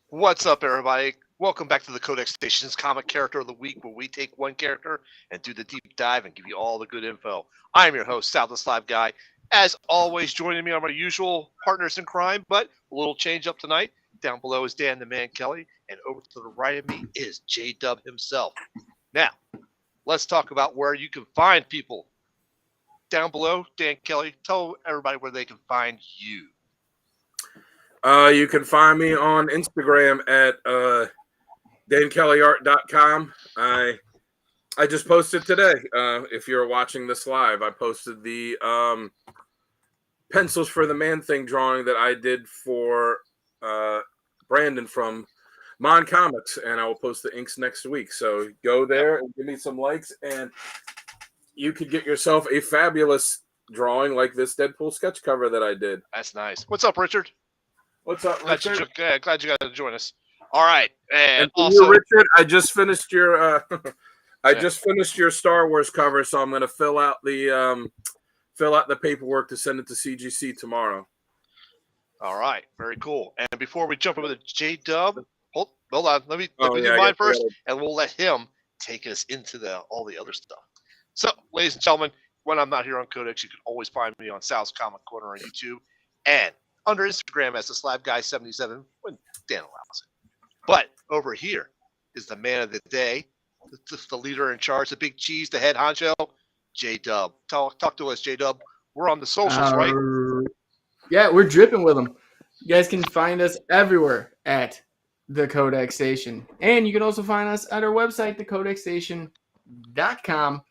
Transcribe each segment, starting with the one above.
What's up, everybody? Welcome back to the Codex Station's Comic Character of the Week, where we take one character and do the deep dive and give you all the good info. I'm your host, Sal the Slab Guy. As always, joining me are my usual partners in crime, but a little change up tonight. Down below is Dan the Man Kelly, and over to the right of me is J-Dub himself. Now, let's talk about where you can find people. Down below, Dan Kelly, tell everybody where they can find you. You can find me on Instagram at dankellyart.com. I just posted today. If you're watching this live, I posted the pencils for the Man-Thing drawing that I did for Brandon from Mon Comics, and I will post the inks next week. So go there and give me some likes, and you could get yourself a fabulous drawing like this Deadpool sketch cover that I did. That's nice. What's up, Richard? What's up, Richard? Glad you got to join us. All right, and also, Richard, I just finished your just finished your Star Wars cover, so I'm going to fill out the paperwork to send it to CGC tomorrow. All right, very cool. And before we jump over to J-Dub, hold on, let me do mine first, and we'll let him take us into all the other stuff. So, ladies and gentlemen, when I'm not here on Codex, you can always find me on Sal's Comic Corner on YouTube and under Instagram as the Slab Guy 77 when Dan allows it. But over here is the man of the day, the leader in charge, the big cheese, the head honcho, J-Dub. Talk to us, J-Dub. We're on the socials, right? Yeah, we're dripping with them. You guys can find us everywhere at the Codex Station. And you can also find us at our website, thecodexstation.com.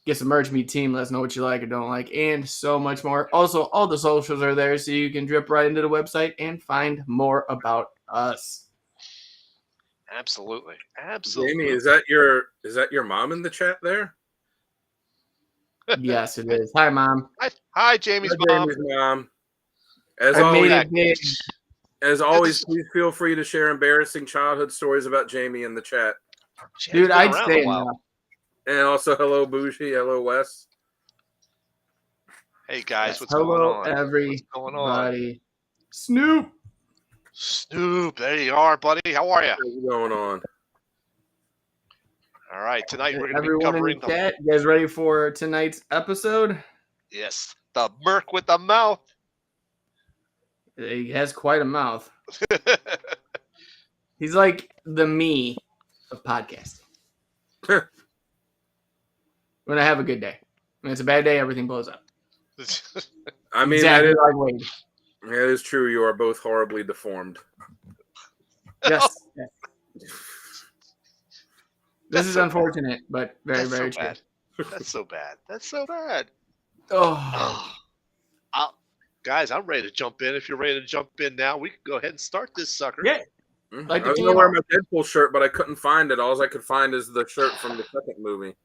Get some merch, meet team, let us know what you like or don't like, and so much more. Also, all the socials are there, so you can drip right into the website and find more about us. Absolutely. Jamie, is that your mom in the chat there? Yes, it is. Hi, Mom. Hi, Jamie's mom. Jamie's mom. As always, please feel free to share embarrassing childhood stories about Jamie in the chat. Dude, I'd say no. And also, hello, Bougie. Hello, Wes. Hey, guys. What's going on? Hello, everybody. Snoop. There you are, buddy. How are you? What's going on? All right. Tonight, we're going to be covering in the chat. You guys ready for tonight's episode? Yes. The Merc with the mouth. He has quite a mouth. He's like the me of podcasting. When I have a good day. When it's a bad day, everything blows up. I mean, exactly that is true. You are both horribly deformed. Yes. This is unfortunate, but very, very true. That's so bad. Oh. Guys, I'm ready to jump in. If you're ready to jump in now, we can go ahead and start this sucker. Yeah. I was going to wear my Deadpool shirt, but I couldn't find it. All I could find is the shirt from the second movie.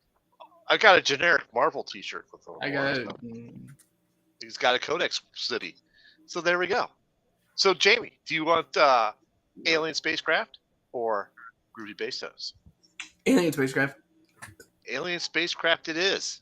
I got a generic Marvel t-shirt with him. I got it. He's got a Codex City. So there we go. So, Jamie, do you want Alien Spacecraft or Groovy Bastos? Alien Spacecraft. Alien Spacecraft it is.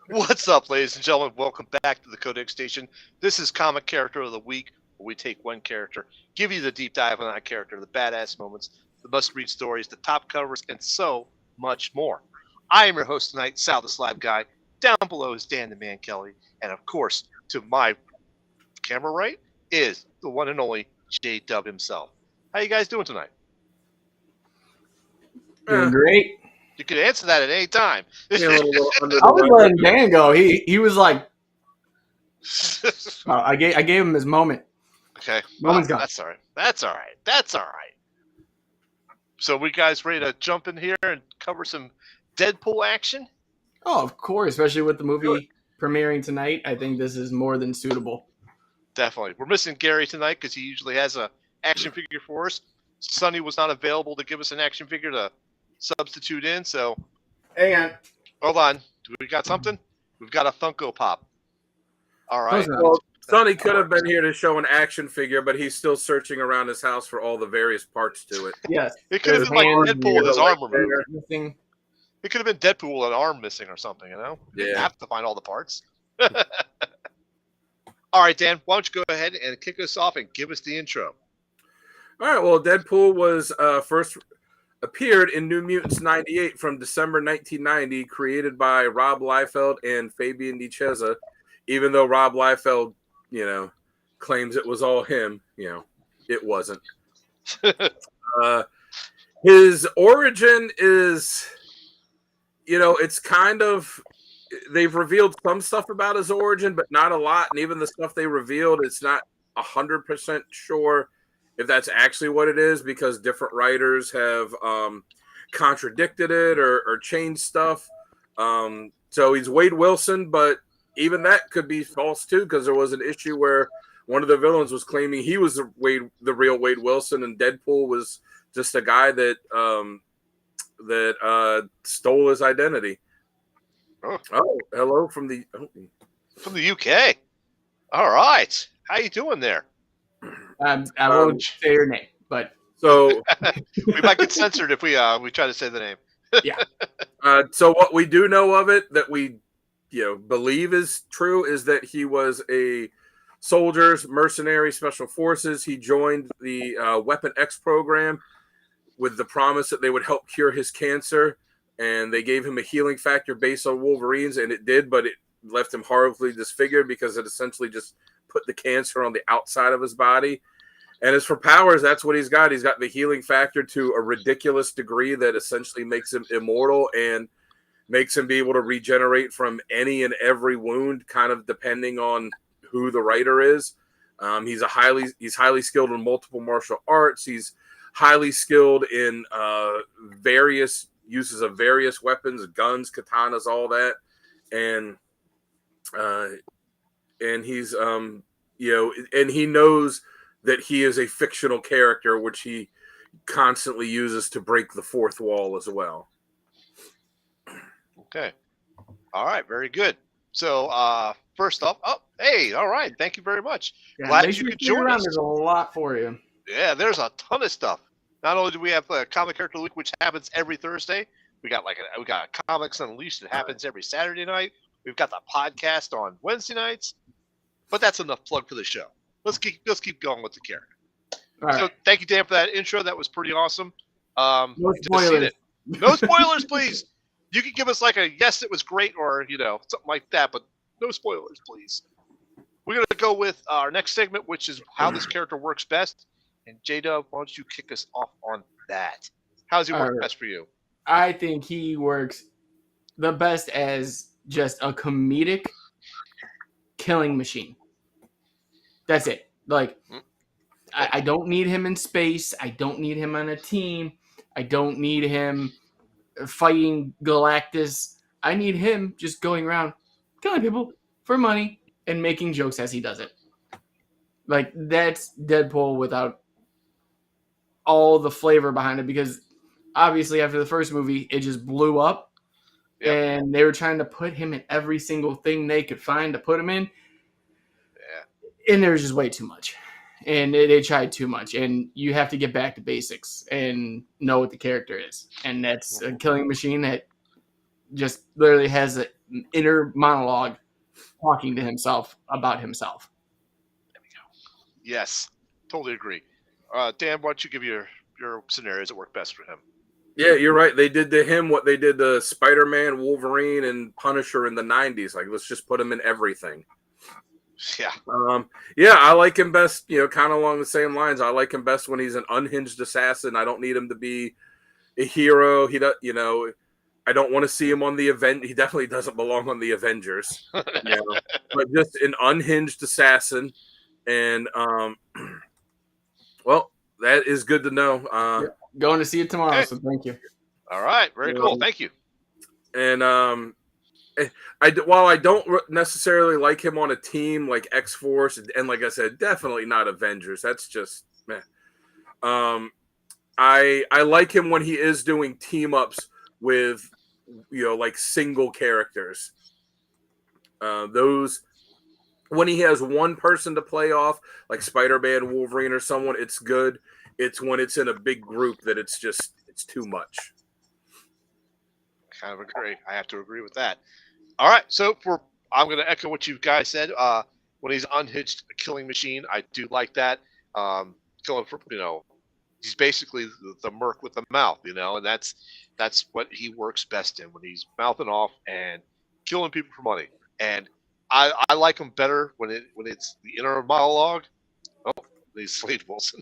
What's up, ladies and gentlemen? Welcome back to the Codex Station. This is Comic Character of the Week, where we take one character, give you the deep dive on that character, the badass moments, the must-read stories, the top covers, and so much more. I am your host tonight, Sal the Slab Guy. Down below is Dan the Man Kelly. And, of course, to my camera right is the one and only J-Dub himself. How you guys doing tonight? Doing great. You can answer that at any time. I was letting Dan go. He was like, I gave him his moment. Okay, Moment's gone. That's all right. That's all right. That's all right. So we guys ready to jump in here and cover some Deadpool action? Oh, of course, especially with the movie premiering tonight. I think this is more than suitable. Definitely. We're missing Gary tonight because he usually has a action figure for us. Sonny was not available to give us an action figure to substitute in, so hang on. Hold on. Do we got something? We've got a Funko Pop. All right. Well, Sonny could have been here to show an action figure, but he's still searching around his house for all the various parts to it. Yes. It could have been like Deadpool with his arm removed. It could have been Deadpool with an arm missing or something, you know? You didn't have to find all the parts. All right, Dan, why don't you go ahead and kick us off and give us the intro? All right, well, Deadpool was first appeared in New Mutants 98 from December 1990, created by Rob Liefeld and Fabian Nicieza. Even though Rob Liefeld, claims it was all him, it wasn't. His origin is, it's kind of, they've revealed some stuff about his origin, but not a lot. And even the stuff they revealed, it's not 100% sure if that's actually what it is, because different writers have contradicted it or changed stuff. So he's Wade Wilson, but even that could be false too, because there was an issue where one of the villains was claiming he was the real Wade Wilson, and Deadpool was just a guy that stole his identity. Oh, hello from the UK. All right, how you doing there? I won't say your name, but so we might get censored if we try to say the name. Yeah. So what we do know of it that we believe is true is that he was a soldier's mercenary special forces. He joined the Weapon X program with the promise that they would help cure his cancer, and they gave him a healing factor based on Wolverine's, and it did, but it left him horribly disfigured because it essentially just put the cancer on the outside of his body. And as for powers, that's what he's got. He's got the healing factor to a ridiculous degree that essentially makes him immortal and makes him be able to regenerate from any and every wound, kind of depending on who the writer is. He's highly skilled in multiple martial arts. He's highly skilled in various uses of various weapons, guns, katanas, all that. And he's and he knows that he is a fictional character, which he constantly uses to break the fourth wall as well. Okay. All right. Very good. So, first off, hey, all right. Thank you very much. Yeah, glad you could join us. There's a lot for you. Yeah, there's a ton of stuff. Not only do we have a comic character week, which happens every Thursday, we got Comics Unleashed that happens every Saturday night. We've got the podcast on Wednesday nights, but that's enough plug for the show. Let's keep going with the character. So, thank you, Dan, for that intro. That was pretty awesome. No spoilers. No spoilers, please. You can give us like a yes, it was great, or something like that, but no spoilers, please. We're gonna go with our next segment, which is how this character works best. And J-Dub, why don't you kick us off on that? How does he work best for you? I think he works the best as just a comedic killing machine. That's it. Like, I don't need him in space. I don't need him on a team. I don't need him fighting Galactus. I need him just going around killing people for money and making jokes as he does it. Like, that's Deadpool without all the flavor behind it, because obviously after the first movie, it just blew up. Yep. And they were trying to put him in every single thing they could find to put him in. Yeah. And there was just way too much. And they tried too much. And you have to get back to basics and know what the character is. And that's a killing machine that just literally has an inner monologue talking to himself about himself. There we go. Yes, totally agree. Dan, why don't you give your scenarios that work best for him? Yeah, you're right. They did to him what they did to Spider-Man, Wolverine, and Punisher in the 90s. Like, let's just put him in everything. Yeah. Yeah, I like him best, kind of along the same lines. I like him best when he's an unhinged assassin. I don't need him to be a hero. He does, I don't want to see him on the event. He definitely doesn't belong on the Avengers, but just an unhinged assassin. And well, that is good to know. Yep. Going to see it tomorrow, Okay. so thank you. All right, very cool. Thank you. And while I don't necessarily like him on a team like X-Force, and like I said, definitely not Avengers. That's just meh. I like him when he is doing team ups with like single characters. Those when he has one person to play off, like Spider-Man, Wolverine, or someone, it's good. It's when it's in a big group that it's too much. Kind of agree. I have to agree with that. All right, so I'm going to echo what you guys said. When he's unhinged, a killing machine, I do like that. Going for he's basically the Merc with the mouth, and that's what he works best in when he's mouthing off and killing people for money. And I like him better when it's the inner monologue. Oh, he's Slade Wilson.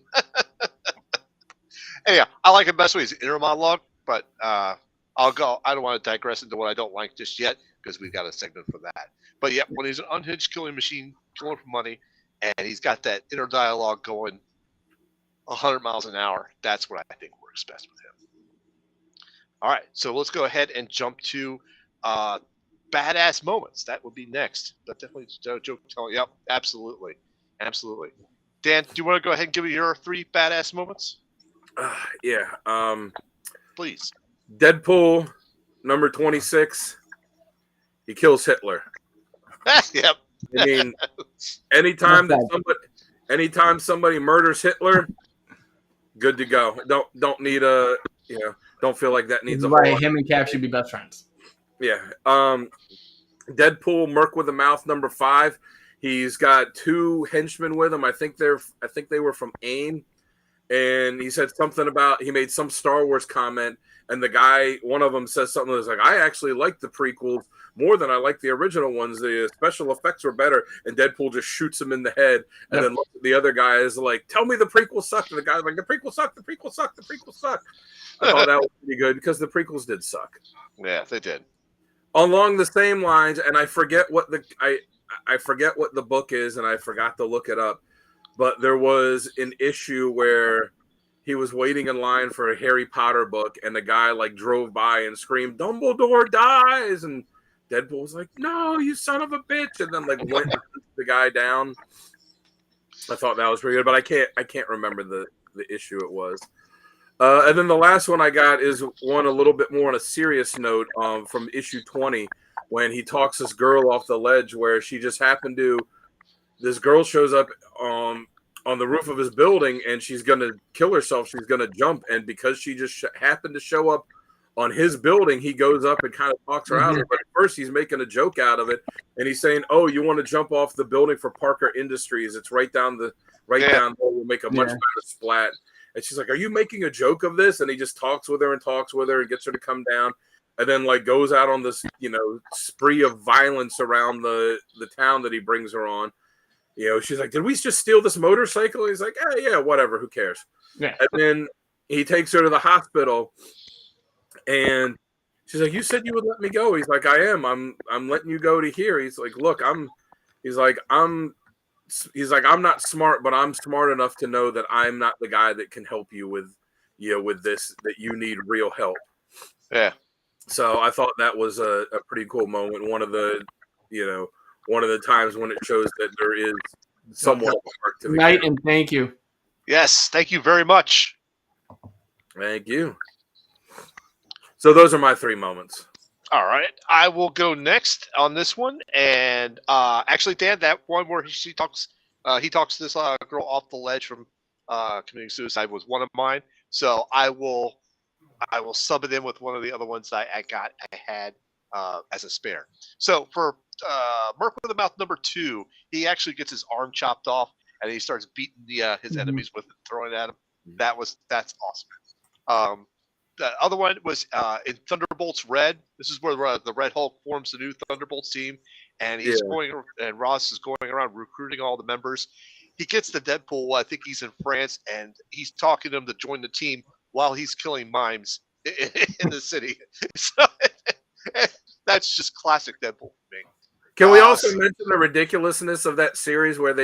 Yeah, I like him best when he's inner monologue, but I'll go. I don't want to digress into what I don't like just yet because we've got a segment for that. But yeah, when he's an unhinged killing machine, killing for money, and he's got that inner dialogue going 100 miles an hour, that's what I think works best with him. All right, so let's go ahead and jump to badass moments. That would be next. But definitely joke telling. Yep, absolutely. Dan, do you want to go ahead and give me your 3 badass moments? Yeah. Please. Deadpool, number 26. He kills Hitler. Yep. I mean, anytime somebody murders Hitler, good to go. Don't need don't feel like that needs a whole. Him and Cap should be best friends. Yeah. Deadpool, Merc with a mouth, number 5. He's got 2 henchmen with him. I think they were from AIM. And he said something about he made some Star Wars comment, and the guy, one of them, says something that's like, I actually like the prequels more than I like the original ones. The special effects were better. And Deadpool just shoots him in the head. And then the other guy is like, tell me the prequels sucked. And the guy's like, the prequels suck. I thought that was pretty good because the prequels did suck. Yeah, they did. Along the same lines, and I forget what I forget what the book is, and I forgot to look it up. But there was an issue where he was waiting in line for a Harry Potter book, and the guy drove by and screamed, "Dumbledore dies!" And Deadpool was like, "No, you son of a bitch!" And then went and put the guy down. I thought that was pretty good, but I can't remember the issue it was. And then the last one I got is one a little bit more on a serious note from issue 20, when he talks this girl off the ledge, where she just happened to. This girl shows up on the roof of his building, and she's going to kill herself. She's going to jump. And because she just happened to show up on his building, he goes up and kind of talks her out of it. But at first, he's making a joke out of it. And he's saying, oh, you want to jump off the building for Parker Industries? It's right down there. We'll make a much better splat. And she's like, are you making a joke of this? And he just talks with her and gets her to come down. And then goes out on this, spree of violence around the town that he brings her on. She's like, did we just steal this motorcycle? He's like, yeah, whatever. Who cares? Yeah. And then he takes her to the hospital, and she's like, you said you would let me go. He's like, I am. I'm letting you go to here. He's like, look, I'm not smart, but I'm smart enough to know that I'm not the guy that can help you with this, that you need real help. Yeah. So I thought that was a pretty cool moment. One of the times when it shows that there is somewhat of a heart to the Night character. And thank you. Yes, thank you very much. Thank you. So those are my 3 moments. All right, I will go next on this one, and actually, Dan, that one where he talks this girl off the ledge from committing suicide was one of mine. So I will sub it in with one of the other ones I had as a spare. So for Merc with the Mouth number 2, he actually gets his arm chopped off, and he starts beating his enemies with it, throwing at him. That's awesome. The other one was in Thunderbolts Red. This is where the Red Hulk forms the new Thunderbolts team, and and Ross is going around recruiting all the members. He gets to Deadpool. I think he's in France, and he's talking to him to join the team while he's killing mimes in the city. So that's just classic Deadpool for me. Can we also mention the ridiculousness of that series where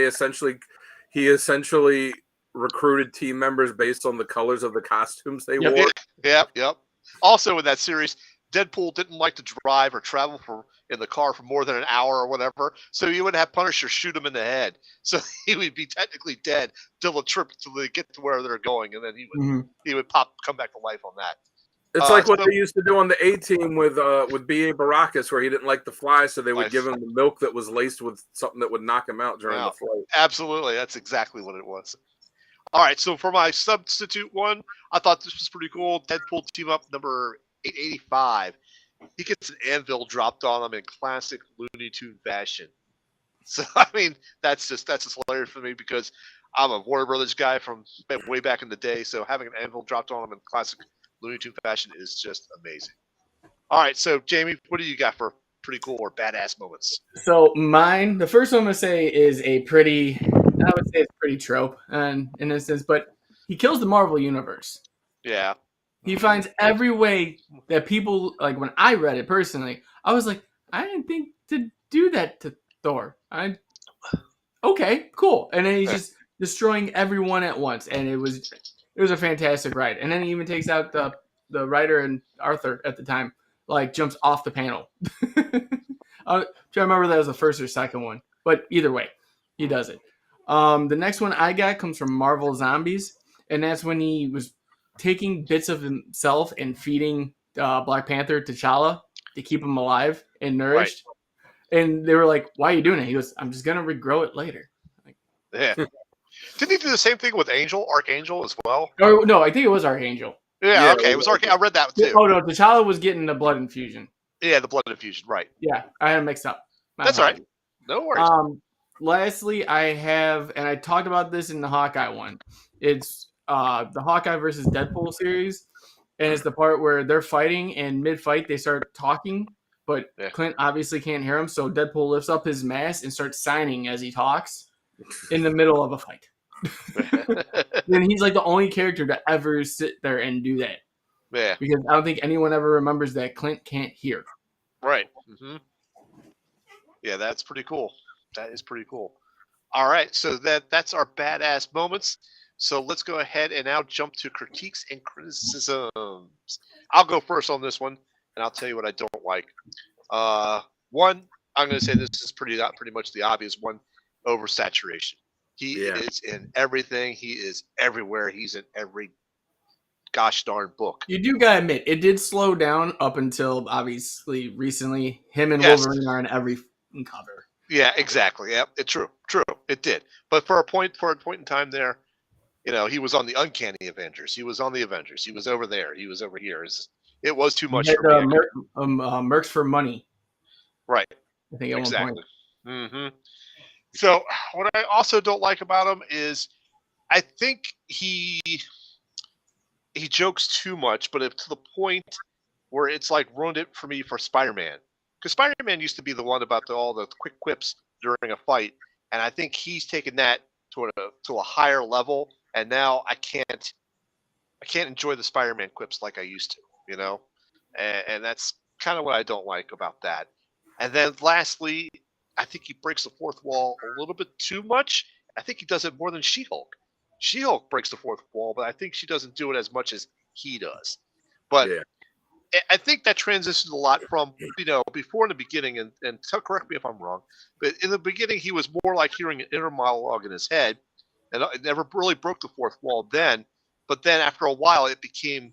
he essentially recruited team members based on the colors of the costumes they wore? Yep. Also in that series, Deadpool didn't like to drive or travel in the car for more than an hour or whatever, so he would have Punisher shoot him in the head. So he would be technically dead till they get to where they're going, and then he would come back to life on that. It's like what they used to do on the A-Team with B.A. Baracus, where he didn't like to fly, so they would give him the milk that was laced with something that would knock him out during the flight. Absolutely. That's exactly what it was. All right, so for my substitute one, I thought this was pretty cool. Deadpool Team Up number 885. He gets an anvil dropped on him in classic Looney Tune fashion. So, I mean, that's just hilarious for me because I'm a Warner Brothers guy from way back in the day, so having an anvil dropped on him in classic Looney Tune fashion is just amazing. All right, so Jamie, what do you got for pretty cool or badass moments? So mine, the first one I'm gonna say is I would say it's pretty trope in an instance, but he kills the Marvel Universe. Yeah. He finds every way that people, like when I read it personally, I was like, I didn't think to do that to Thor. Okay, cool. And then he's just destroying everyone at once, and it was a fantastic ride. And then he even takes out the writer and Arthur at the time, like jumps off the panel. I'm trying to remember that was the first or second one, but either way, he does it. The next one I got comes from Marvel Zombies, and that's when he was taking bits of himself and feeding Black Panther T'Challa to keep him alive and nourished. Right. And they were like, "Why are you doing it?" He goes, "I'm just gonna regrow it later." Yeah. Didn't he do the same thing with Archangel as well? Oh no, I think it was Archangel. Yeah, okay, it was Archangel. I read that too. Oh no, T'Challa was getting the blood infusion. Yeah, the blood infusion, right? Yeah, I had it mixed up. That's all right. No worries. Lastly, I have, and I talked about this in the Hawkeye one. It's the Hawkeye versus Deadpool series, and it's the part where they're fighting, and mid-fight they start talking, but Clint obviously can't hear him, so Deadpool lifts up his mask and starts signing as he talks in the middle of a fight. Then he's like the only character to ever sit there and do that. Yeah. Because I don't think anyone ever remembers that Clint can't hear. Right. Mm-hmm. Yeah, that's pretty cool. That is pretty cool. All right, so that's our badass moments. So let's go ahead and now jump to critiques and criticisms. I'll go first on this one, and I'll tell you what I don't like. One, I'm going to say this is pretty much the obvious one: oversaturation. He is in everything. He is everywhere. He's in every gosh darn book. You do gotta admit, it did slow down up until obviously recently. Him and Wolverine are in every cover. Yeah, exactly. Yeah, it's true. It did. But for a point in time there, he was on the Uncanny Avengers. He was on the Avengers. He was over there. He was over here. It was too much for me. Mercs for money. Right. I think at one point. Mm-hmm. So what I also don't like about him is I think he jokes too much, but to the point where it's like ruined it for me for Spider-Man. Because Spider-Man used to be the one about all the quick quips during a fight, and I think he's taken that to a higher level, and now I can't enjoy the Spider-Man quips like I used to, and that's kind of what I don't like about that. And then lastly, I think he breaks the fourth wall a little bit too much. I think he does it more than She-Hulk. She-Hulk breaks the fourth wall, but I think she doesn't do it as much as he does. But I think that transitions a lot from, before in the beginning, and correct me if I'm wrong, but in the beginning he was more like hearing an inner monologue in his head, and it never really broke the fourth wall then. But then after a while, it became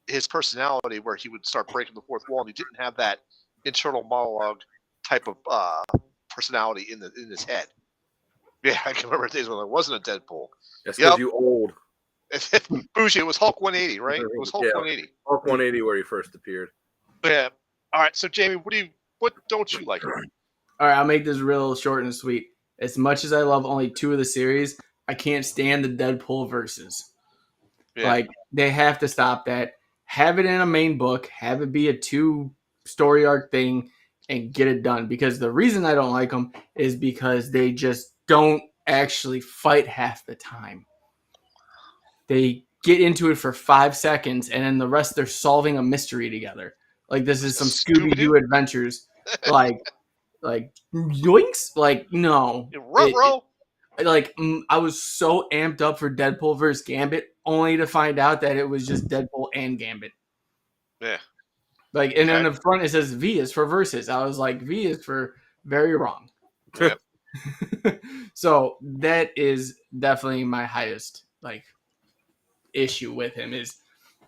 his personality where he would start breaking the fourth wall, and he didn't have that internal monologue type of personality in his head. Yeah, I can remember days when there wasn't a Deadpool. That's because you old. Bougie, it was Hulk 180, right? It was Hulk 180. Hulk 180 where he first appeared. Yeah. All right, so Jamie, what don't you like? All right, I'll make this real short and sweet. As much as I love only two of the series, I can't stand the Deadpool verses. Yeah. Like, they have to stop that. Have it in a main book. Have it be a 2-story arc thing. and get it done. Because the reason I don't like them is because they just don't actually fight half the time. They get into it for 5 seconds, and then the rest they're solving a mystery together. Like this is some Scooby-Doo adventures. like yoinks. Like no. I was so amped up for Deadpool versus Gambit, only to find out that it was just Deadpool and Gambit. Yeah. Like, and in the front it says V is for versus. I was like, V is for very wrong. Yep. So that is definitely my highest issue with him is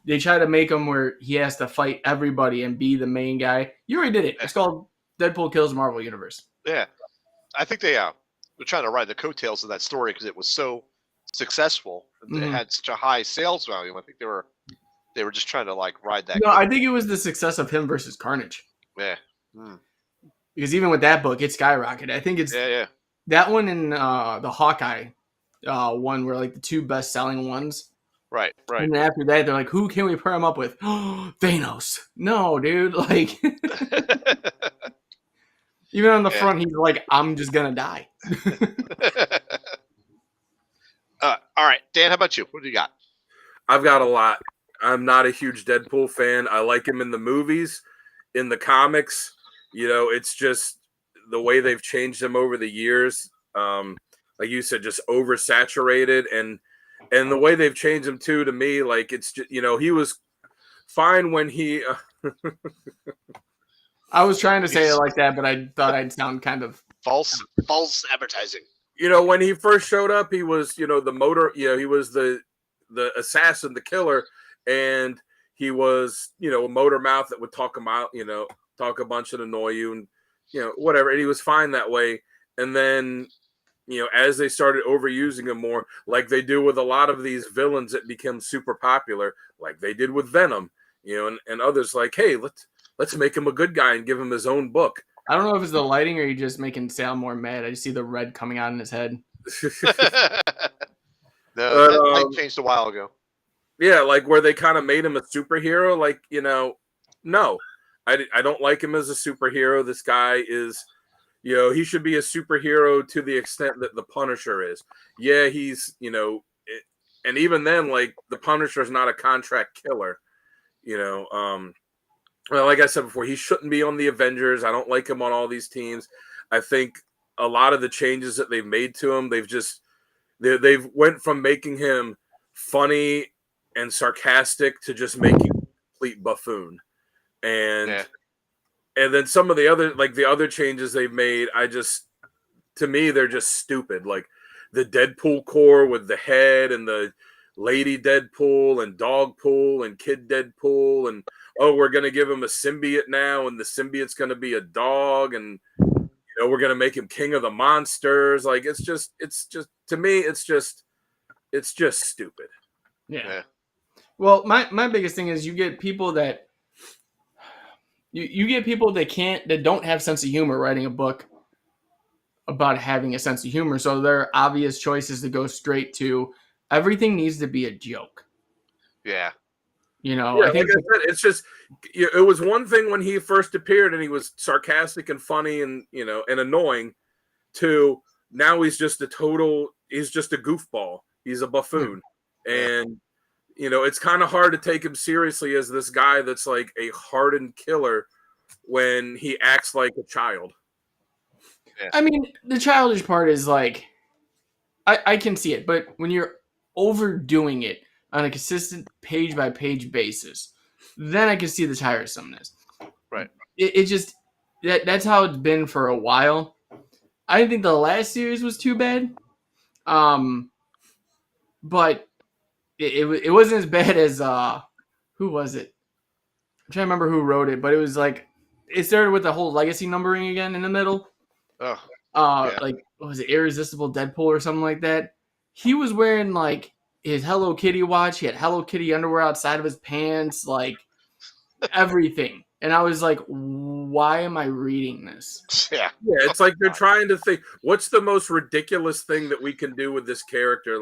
they try to make him where he has to fight everybody and be the main guy. You already did it. It's called Deadpool Kills the Marvel Universe. Yeah. I think they're trying to ride the coattails of that story because it was so successful. Mm-hmm. It had such a high sales value. I think they were just trying to ride that. No, I think it was the success of him versus Carnage. Yeah. Because even with that book, it skyrocketed. I think it's that one and the Hawkeye one were the two best selling ones. Right. And then after that, they're like, who can we pair him up with? Thanos. No, dude. Even on the front, he's like, I'm just going to die. All right. Dan, how about you? What do you got? I've got a lot. I'm not a huge Deadpool fan. I like him in the movies, in the comics. It's just the way they've changed him over the years. Like you said, just oversaturated. And the way they've changed him, too, to me, it's just, he was fine when he... I was trying to say it like that, but I thought I'd sound kind of... False advertising. When he first showed up, he was, the motor... he was the assassin, the killer, and he was, a motor mouth that would talk him out, talk a bunch and annoy you and, whatever. And he was fine that way. And then... as they started overusing him more, like they do with a lot of these villains that become super popular, like they did with Venom, and others hey, let's make him a good guy and give him his own book. I don't know if it's the lighting or you just making him sound more mad. I just see the red coming out in his head. No, that light changed a while ago. Yeah, where they kind of made him a superhero. No, I don't like him as a superhero. This guy is... he should be a superhero to the extent that the Punisher is. Yeah, he's, and even then, the Punisher's not a contract killer. Well, like I said before, he shouldn't be on the Avengers. I don't like him on all these teams. I think a lot of the changes that they've made to him, they've went from making him funny and sarcastic to just making him a complete buffoon. And then some of the other changes they've made, to me, they're just stupid. Like the Deadpool core with the head and the Lady Deadpool and Dogpool and Kid Deadpool. And, we're going to give him a symbiote now. And the symbiote's going to be a dog. And, we're going to make him king of the monsters. To me, it's just stupid. Yeah. Well, my biggest thing is you get people that, You get people that don't have sense of humor writing a book about having a sense of humor. So their obvious choice is to go straight to everything needs to be a joke. Yeah. I think it's just, it was one thing when he first appeared and he was sarcastic and funny and, and annoying, to now he's just a goofball. He's a buffoon. And, it's kind of hard to take him seriously as this guy that's a hardened killer when he acts like a child. Yeah. I mean, the childish part is I can see it, but when you're overdoing it on a consistent page by page basis, then I can see the tiresomeness. Right. It just that's how it's been for a while. I didn't think the last series was too bad, but it wasn't as bad as who was it? I'm trying to remember who wrote it, but it was it started with the whole legacy numbering again in the middle. Oh. What was it, Irresistible Deadpool or something like that? He was wearing his Hello Kitty watch. He had Hello Kitty underwear outside of his pants, everything. And I was like, why am I reading this? Yeah. Yeah, it's they're trying to think, what's the most ridiculous thing that we can do with this character?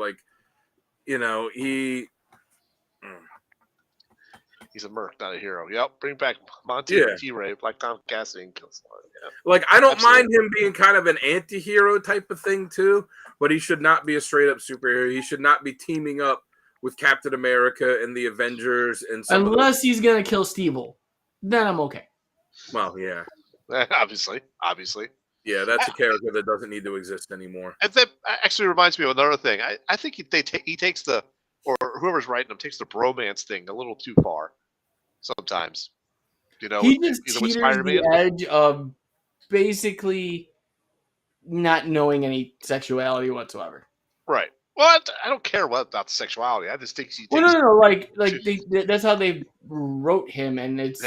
He's a merc, not a hero. Yep. Bring back Monty T. Ray, Black Tom Cassidy, and Killslot. Yeah. Like, I don't mind him being kind of an anti-hero type of thing too, but he should not be a straight up superhero. He should not be teaming up with Captain America and the Avengers and unless he's gonna kill Steve-O, then I'm okay. Well, yeah. Obviously. Yeah, that's a character that doesn't need to exist anymore. And that actually reminds me of another thing. I think he takes the, or whoever's writing him takes the bromance thing a little too far sometimes. You know, he just teeters the edge of basically not knowing any sexuality whatsoever. Right. Well, I don't care about sexuality. I just think he takes... Well, no. Like that's how they wrote him, and it's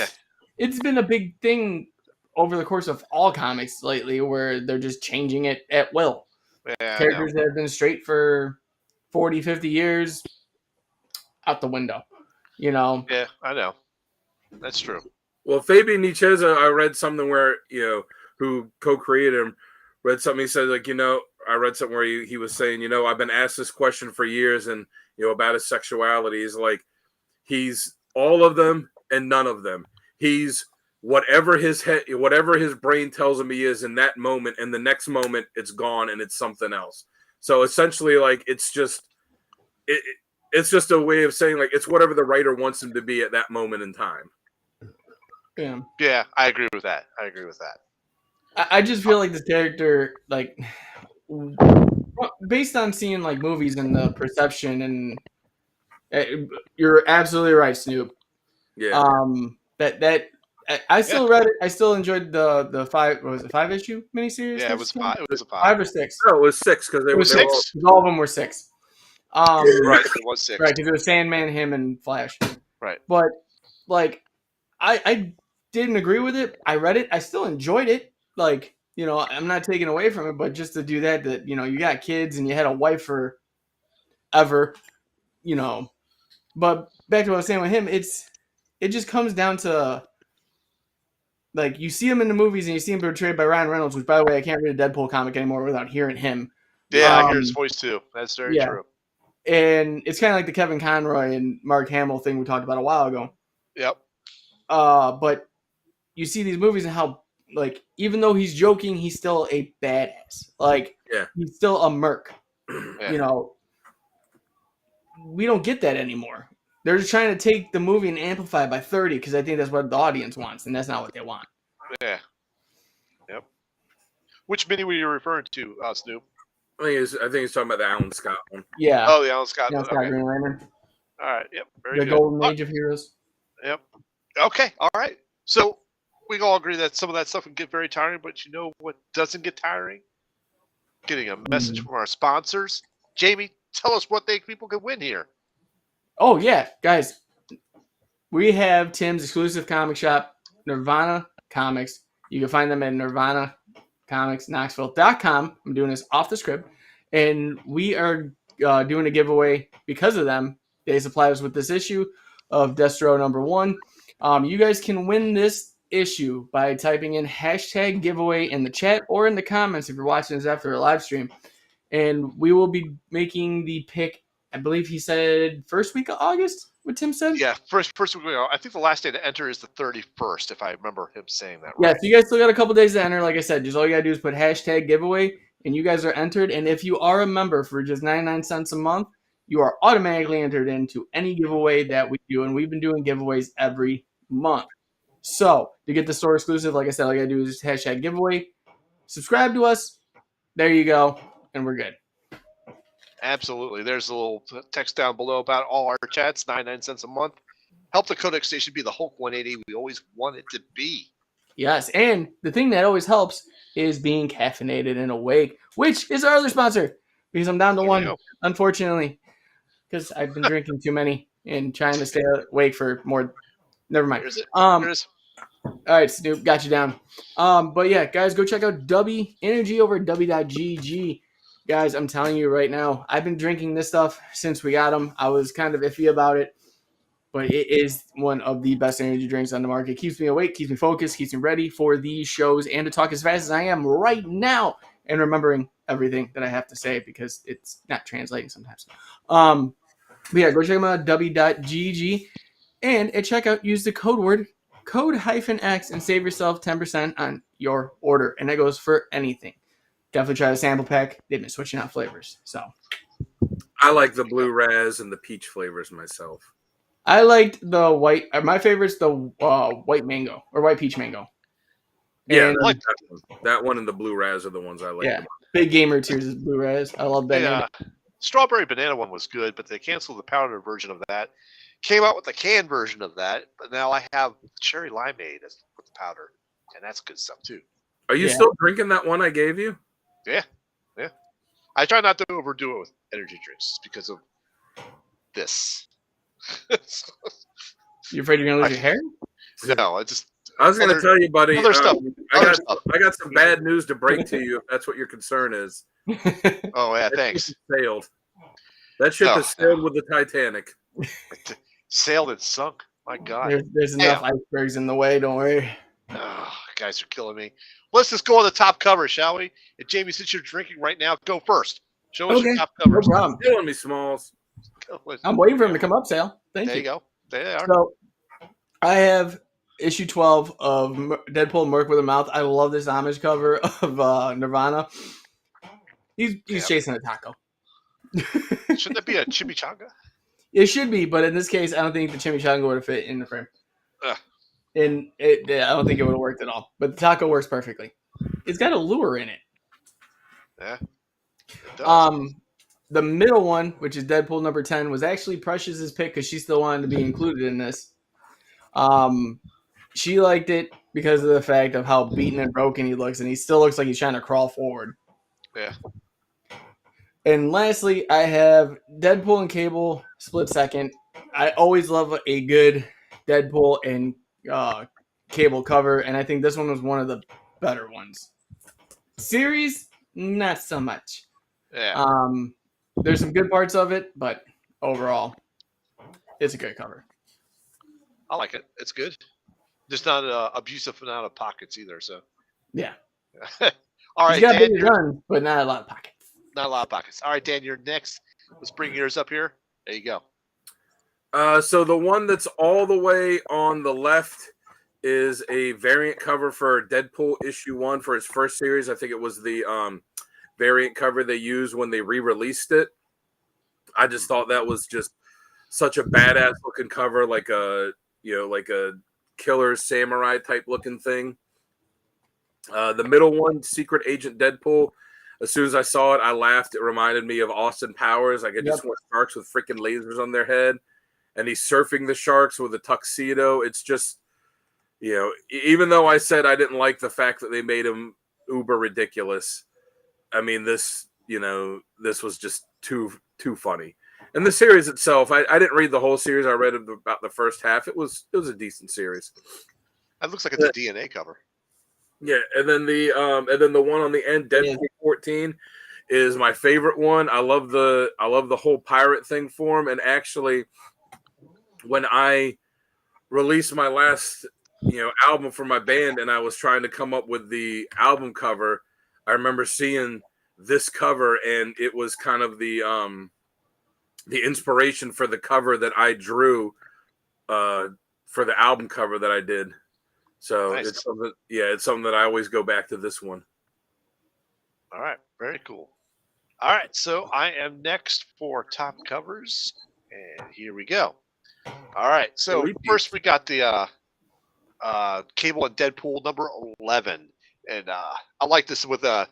been a big thing over the course of all comics lately, where they're just changing it at will. Yeah, characters that have been straight for 40, 50 years, out the window. You know? Yeah, I know. That's true. Well, Fabian Nicieza, I read something where, who co-created him, read something, he said, like, I read something where he was saying, I've been asked this question for years, and, about his sexuality. He's like, he's all of them and none of them. He's whatever his brain tells him he is in that moment, and the next moment it's gone and it's something else. So essentially, like, it's just a way of saying, like, it's whatever the writer wants him to be at that moment in time. Yeah, I agree with that. I just feel like this character, like, based on seeing like movies and the perception, and you're absolutely right, Snoop. Yeah. That I still read it. I still enjoyed the 5-issue miniseries. Yeah, it was 5. It was a 5. 5 or 6. No, it was 6 because they were 6. All of them were 6. Right, it was 6. Right, because it was Sandman, him, and Flash. Right. But like, I didn't agree with it. I read it. I still enjoyed it. Like, I'm not taking away from it, but just to do that, you got kids and you had a wife forever, But back to what I was saying with him, it just comes down to, like, you see him in the movies and you see him portrayed by Ryan Reynolds, which, by the way, I can't read a Deadpool comic anymore without hearing him. Yeah, I hear his voice too. That's very true. And it's kind of like the Kevin Conroy and Mark Hamill thing we talked about a while ago. Yep. But you see these movies and how, like, even though he's joking, he's still a badass. Like, he's still a merc. Yeah. We don't get that anymore. They're just trying to take the movie and amplify it by 30 because I think that's what the audience wants, and that's not what they want. Yeah. Yep. Which mini were you referring to, Snoop? I think he's talking about the Alan Scott one. Yeah. Oh, the Alan Scott one. Okay. Green Lantern. All right. Yep. Very good. The Golden Age of Heroes. Yep. Okay. All right. So we all agree that some of that stuff can get very tiring, but you know what doesn't get tiring? Getting a message from our sponsors. Jamie, tell us what people can win here. Oh, yeah. Guys, we have Tim's exclusive comic shop, Nirvana Comics. You can find them at nirvanacomicsknoxville.com. I'm doing this off the script. And we are doing a giveaway because of them. They supplied us with this issue of Destro #1. You guys can win this issue by typing in hashtag giveaway in the chat or in the comments if you're watching this after a live stream. And we will be making the pick, I believe he said first week of August, what Tim said? Yeah, first week. I think the last day to enter is the 31st, if I remember him saying that right. Yeah, so you guys still got a couple days to enter. Like I said, just all you got to do is put hashtag giveaway, and you guys are entered. And if you are a member for just 99 cents a month, you are automatically entered into any giveaway that we do. And we've been doing giveaways every month. So to get the store exclusive, like I said, all you got to do is just hashtag giveaway. Subscribe to us. There you go. And we're good. Absolutely. There's a little text down below about all our chats, 99 cents a month. Help the Codex Station be the Hulk 180 we always want it to be. Yes, and the thing that always helps is being caffeinated and awake, which is our other sponsor, because I'm down to one, unfortunately, because I've been drinking too many and trying to stay awake for more. Never mind. All right, Snoop, got you down. But yeah, guys, go check out W Energy over at w.gg. Guys, I'm telling you right now, I've been drinking this stuff since we got them. I was kind of iffy about it, but it is one of the best energy drinks on the market. It keeps me awake, keeps me focused, keeps me ready for these shows and to talk as fast as I am right now and remembering everything that I have to say because it's not translating sometimes. But yeah, go check them out at w.gg. And at checkout, use the code-X and save yourself 10% on your order. And that goes for anything. Definitely try the sample pack. They've been switching out flavors. So I like the blue raz and the peach flavors myself. I liked the white. My favorite's the white mango or white peach mango. Yeah, and, I like that one and the blue raz are the ones I like. Yeah, Big Gamer Tears is blue raz. I love that. Yeah, strawberry banana one was good, but they canceled the powdered version of that. Came out with the canned version of that, but now I have cherry limeade with the powder, and that's good stuff too. Are you still drinking that one I gave you? Yeah. I try not to overdo it with energy drinks because of this. You afraid you're gonna lose your hair? No, I was going to tell you, buddy. Other stuff. I got some bad news to break to you. If that's what your concern is. Oh yeah, thanks. Sailed. That ship has sailed with the Titanic. Sailed and sunk. My God. There's enough icebergs in the way. Don't worry. Oh, guys are killing me. Let's just go on the top cover, shall we? And Jamie, since you're drinking right now, go first. Show us your top covers. No problem. Killing me, Smalls. I'm waiting for him to come up, Sal. Thank you. There you go. There they are. So I have issue 12 of Deadpool Merc with a Mouth. I love this homage cover of Nirvana. He's chasing a taco. Shouldn't that be a chimichanga? It should be, but in this case, I don't think the chimichanga would have fit in the frame. And I don't think it would have worked at all. But the taco works perfectly. It's got a lure in it. Yeah. It does. The middle one, which is Deadpool number 10, was actually Precious's pick because she still wanted to be included in this. She liked it because of the fact of how beaten and broken he looks, and he still looks like he's trying to crawl forward. Yeah. And lastly, I have Deadpool and Cable split second. I always love a good Deadpool and Cable cover, and I think this one was one of the better ones. Series, not so much. Yeah. There's some good parts of it, but overall, it's a good cover. I like it. It's good. Just not abusive and out of pockets either. So. Yeah. All right. You got big guns, but not a lot of pockets. Not a lot of pockets. All right, Dan, you're next. Let's bring yours up here. There you go. So the one that's all the way on the left is a variant cover for Deadpool issue 1 for his first series. I think it was the variant cover they used when they re-released it. I just thought that was just such a badass looking cover, like a killer samurai type looking thing. The middle one, Secret Agent Deadpool. As soon as I saw it, I laughed. It reminded me of Austin Powers. Like, I just want sharks with freaking lasers on their head. And he's surfing the sharks with a tuxedo. It's just, even though I said I didn't like the fact that they made him uber ridiculous, I mean, this was just too funny. And the series itself, I didn't read the whole series. I read about the first half. It was a decent series. That looks like it's a DNA cover. Yeah, and then the one on the end, Deadpool 14, is my favorite one. I love the whole pirate thing for him. And actually, when I released my last album for my band, and I was trying to come up with the album cover, I remember seeing this cover, and it was kind of the inspiration for the cover that I drew for the album cover that I did. So nice. It's something that I always go back to this one. All right, very cool. All right, so I am next for top covers, and here we go. All right, so first we got the Cable and Deadpool number 11, and I like this with him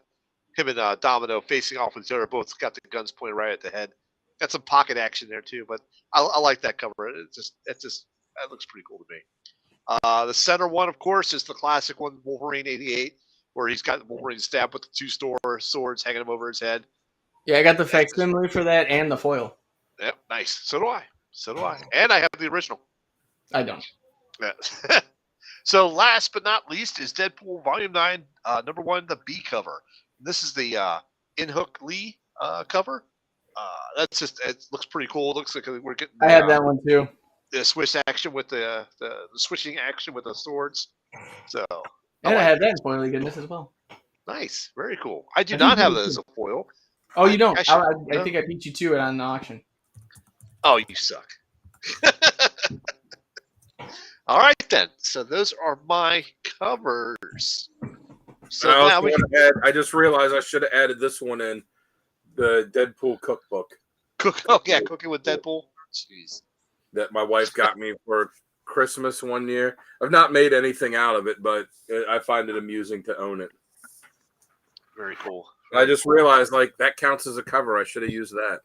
and Domino facing off with each other. Both got the guns pointed right at the head. Got some pocket action there too, but I like that cover. It looks pretty cool to me. The center one, of course, is the classic one, Wolverine 88, where he's got Wolverine stabbed with the two swords hanging him over his head. Yeah, I got the facsimile for that and the foil. Yep, nice. So do I. And I have the original. I don't. Yeah. So last but not least is Deadpool Volume 9, number 1, the B cover. This is the In-Hook Lee cover. It looks pretty cool. It looks like we're getting. I have that one too. The switch action with the switching action with the swords. So. And I have that in foil goodness as well. Nice, very cool. I do not have that as a foil. Oh, you don't? I think I beat you to it on the auction. Oh, you suck. All right, then. So those are my covers. So I now I just realized I should have added this one in the Deadpool cookbook. Cooking with Deadpool. Jeez. That my wife got me for Christmas one year. I've not made anything out of it, but I find it amusing to own it. Very cool. I just realized, like, that counts as a cover. I should have used that.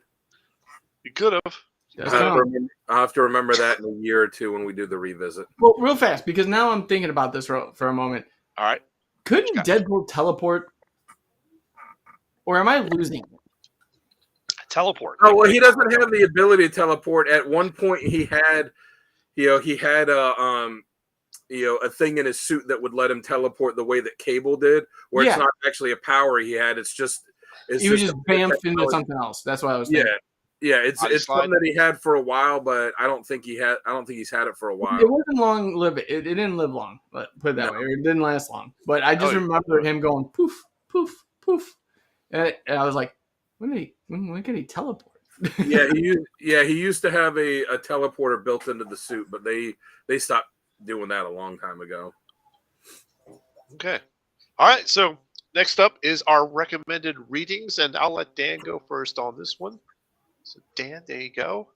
You could have. I'll have to remember that in a year or two when we do the revisit. Well, real fast, because now I'm thinking about this for a moment. All right. Couldn't Deadpool teleport? Or am I losing? Teleport. Oh, well, he doesn't have the ability to teleport. At one point, he had a thing in his suit that would let him teleport the way that Cable did, where it's not actually a power he had. It's just he was just bamfed into something else. That's what I was thinking. Yeah, it's something that he had for a while, but I don't think he's had it for a while. It wasn't long lived. It didn't live long. But put it that way, it didn't last long. But I just remember him going poof, poof, poof, and I was like, when can he teleport? he used to have a teleporter built into the suit, but they stopped doing that a long time ago. Okay. All right. So next up is our recommended readings, and I'll let Dan go first on this one. So Dan, there you go.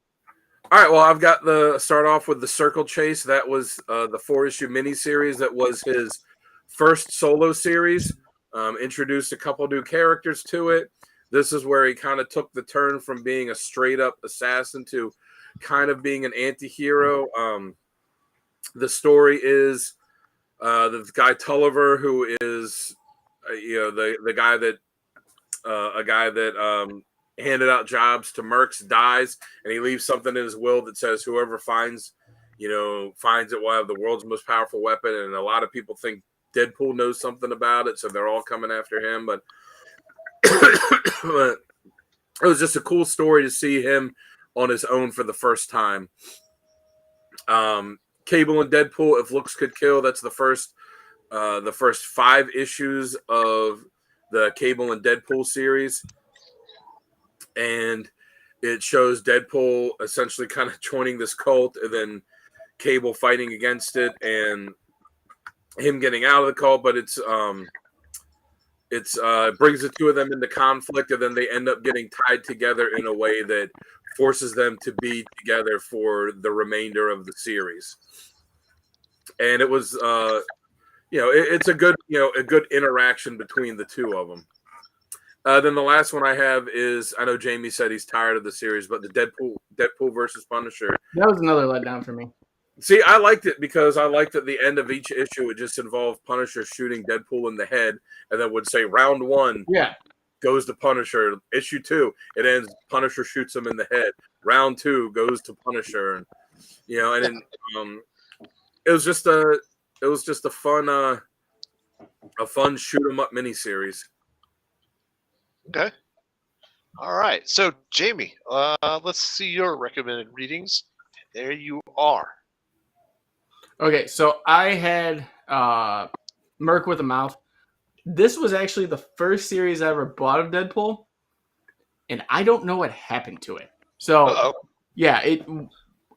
All right. Well, I've got start off with the Circle Chase. That was the 4-issue miniseries. That was his first solo series. Introduced a couple new characters to it. This is where he kind of took the turn from being a straight up assassin to kind of being an anti-hero. The story is the guy Tulliver, who is the guy that a guy that handed out jobs to Mercs, dies, and he leaves something in his will that says whoever finds it will have the world's most powerful weapon. And a lot of people think Deadpool knows something about it, so they're all coming after him. But it was just a cool story to see him on his own for the first time. Cable and Deadpool, If Looks Could Kill. That's the first 5 issues of the Cable and Deadpool series. And it shows Deadpool essentially kind of joining this cult, and then Cable fighting against it, and him getting out of the cult. But it brings the two of them into conflict, and then they end up getting tied together in a way that forces them to be together for the remainder of the series. And it was, it's a good interaction between the two of them. Then the last one I have is, I know Jamie said he's tired of the series, but the Deadpool versus Punisher. That was another letdown for me. See, I liked it because I liked at the end of each issue, it just involved Punisher shooting Deadpool in the head, and then would say round 1 goes to Punisher. Issue 2, it ends, Punisher shoots him in the head. Round 2 goes to Punisher, and then it was just a fun shoot 'em up miniseries. Okay. All right. So, Jamie, let's see your recommended readings. There you are. Okay, so I had Merc with a Mouth. This was actually the first series I ever bought of Deadpool, and I don't know what happened to it. So,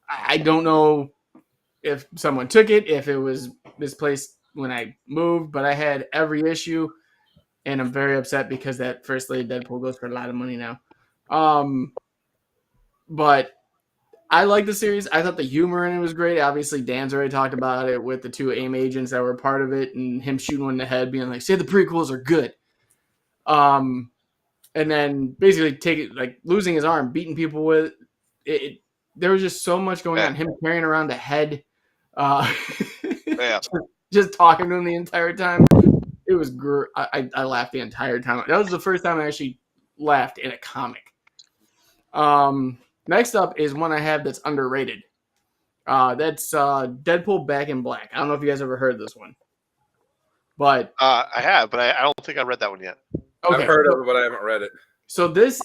I don't know if someone took it, if it was misplaced when I moved, but I had every issue. And I'm very upset because that first lady Deadpool goes for a lot of money now. But I like the series. I thought the humor in it was great. Obviously, Dan's already talked about it with the 2 AIM agents that were part of it, and him shooting one in the head, being like, "Say the prequels are good." And then basically losing his arm, beating people with it. There was just so much going on. Him carrying around a head, just talking to him the entire time. It was I laughed the entire time. That was the first time I actually laughed in a comic. Next up is one I have that's underrated. That's Deadpool Back in Black. I don't know if you guys ever heard this one. But I have, but I don't think I read that one yet. Okay, I've heard of it, but I haven't read it. So this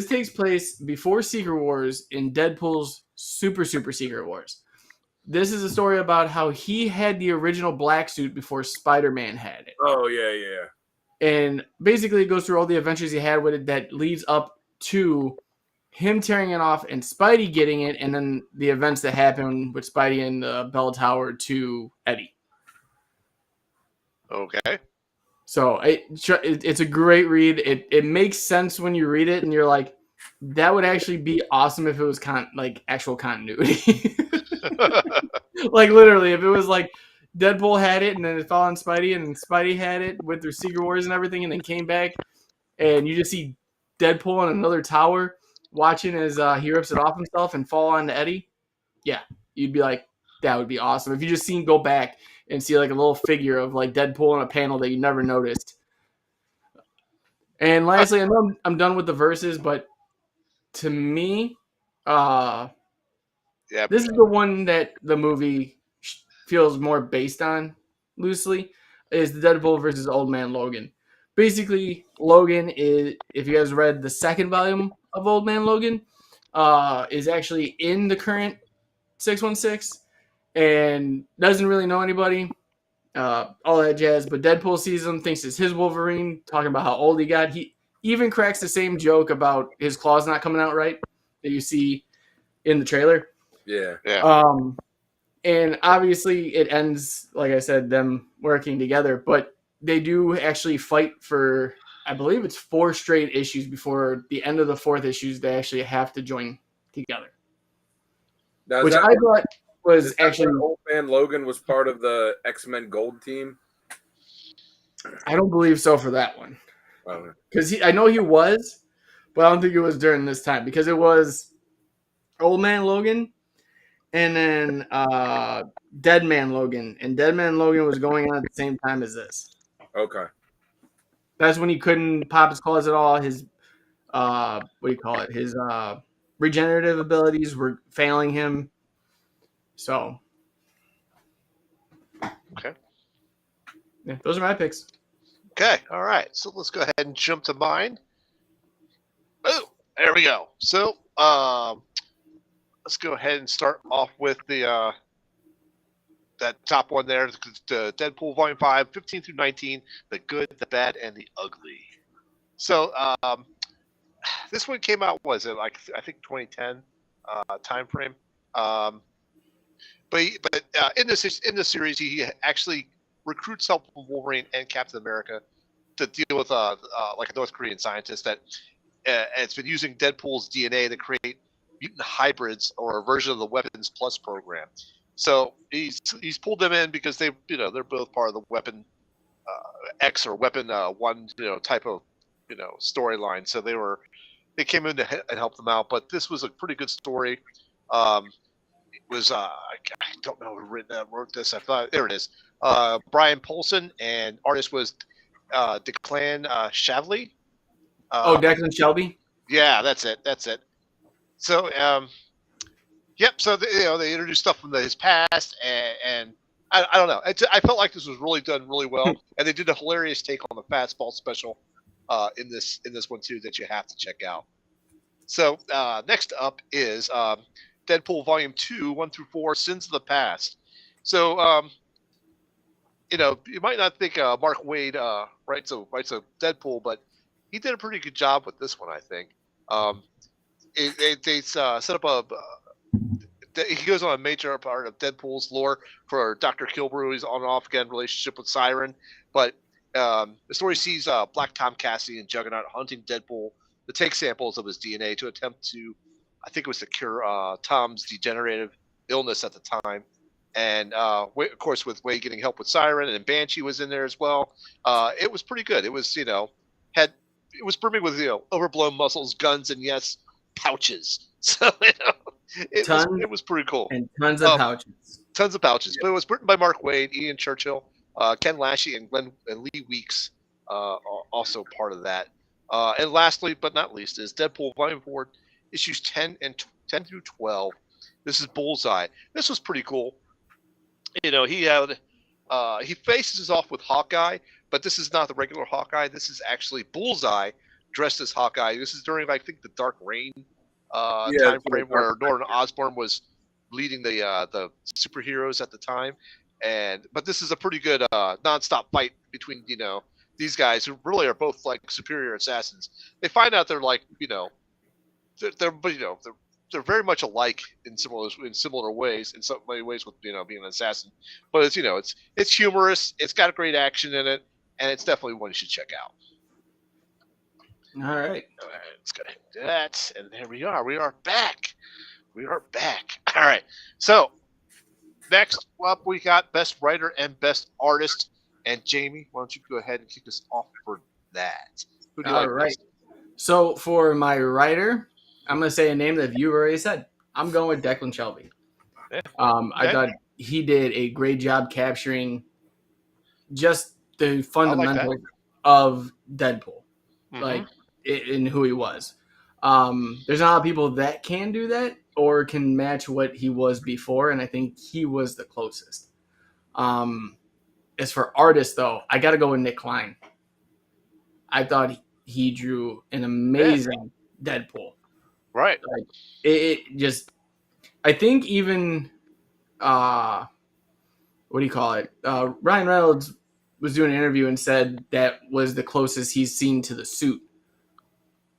takes place before Secret Wars in Deadpool's Super Secret Wars. This is a story about how he had the original black suit before Spider-Man had it. Oh, yeah. And basically it goes through all the adventures he had with it that leads up to him tearing it off and Spidey getting it, and then the events that happen with Spidey and the Bell Tower to Eddie. Okay. So it's a great read. It makes sense when you read it, and you're like, that would actually be awesome if it was actual continuity. Like literally, if it was like Deadpool had it, and then it fell on Spidey, and then Spidey had it with their Secret Wars and everything, and then came back, and you just see Deadpool in another tower watching as he rips it off himself and fall onto Eddie. Yeah, you'd be like, that would be awesome. If you just seen go back and see like a little figure of like Deadpool on a panel that you never noticed. And lastly, I know I'm done with the verses, but to me, this is the one that the movie feels more based on loosely, is the Deadpool versus Old Man Logan. Basically, Logan is, if you guys read the second volume of Old Man Logan, is actually in the current 616 and doesn't really know anybody, all that jazz. But Deadpool sees him, thinks it's his Wolverine, talking about how old he got. He even cracks the same joke about his claws not coming out right that you see in the trailer. Yeah. And obviously it ends, like I said, them working together. But they do actually fight for, I believe it's 4 straight issues before the end of the 4th issues. They actually have to join together. Now, which I thought was actually... Old Man Logan was part of the X-Men Gold team? I don't believe so for that one. Because I know he was, but I don't think it was during this time. Because it was Old Man Logan and then Dead Man Logan. And Dead Man Logan was going on at the same time as this. Okay. That's when he couldn't pop his claws at all. His, what do you call it? His regenerative abilities were failing him. So. Okay. Yeah, those are my picks. Okay. All right. So let's go ahead and jump to mine. Oh, there we go. So, let's go ahead and start off with the that top one there, the Deadpool Volume 5, 15 through 19, The Good, the Bad, and the Ugly. So, this one came out, was it like, I think 2010 time frame. But in this series, he actually recruits help from Wolverine and Captain America to deal with like a North Korean scientist that it's been using Deadpool's DNA to create mutant hybrids or a version of the Weapons Plus program. So he's pulled them in because they're both part of the Weapon X or Weapon 1 type of storyline. So they came in and helped them out. But this was a pretty good story. It was I don't know who wrote this. I thought there it is. Brian Polson, and artist was Declan Shavley. Declan Shelby. Yeah, that's it. So, yep. So they introduced stuff from his past, and I don't know. I felt like this was really done really well, and they did a hilarious take on the fastball special in this one too that you have to check out. So next up is Deadpool Volume 2, 1 through 4, Sins of the Past. So you might not think Mark Waid writes a Deadpool, but he did a pretty good job with this one, I think. They set up he goes on a major part of Deadpool's lore for Dr. Kilbrew. He's on and off again relationship with Siren, but the story sees Black Tom Cassidy and Juggernaut hunting Deadpool to take samples of his DNA to attempt to, I think it was to cure Tom's degenerative illness at the time. And of course, with Wade getting help with Siren, and Banshee was in there as well. It was pretty good. It was it was brimming with overblown muscles, guns, and yes, pouches. So it was pretty cool. And tons of pouches. Tons of pouches. But it was written by Mark Waid, Ian Churchill, Ken Lashley, and Lee Weeks, are also part of that. And lastly, but not least, is Deadpool Volume 4, issues 10 through 12. This is Bullseye. This was pretty cool. He faces off with Hawkeye, but this is not the regular Hawkeye. This is actually Bullseye dressed as Hawkeye. This is during, I think, the Dark Reign time frame where Norman Osborn was leading the superheroes at the time. But this is a pretty good nonstop fight between these guys who really are both like superior assassins. They find out they're like but they're very much alike in similar ways. In so many ways, with being an assassin. But it's humorous. It's got great action in it, and it's definitely one you should check out. All right. Let's go ahead and do that, and there we are. We are back. All right. So next up, we got Best Writer and Best Artist. And Jamie, why don't you go ahead and kick us off for that? Who do you like best? So for my writer, I'm going to say a name that you already said. I'm going with Declan Shelby. Yeah. I thought he did a great job capturing just the fundamentals of Deadpool, like in who he was. There's not a lot of people that can do that or can match what he was before, and I think he was the closest. As for artists, though, I got to go with Nick Klein. I thought he drew an amazing Deadpool. Right. Like, it just, I think even, what do you call it? Ryan Reynolds was doing an interview and said that was the closest he's seen to the suit,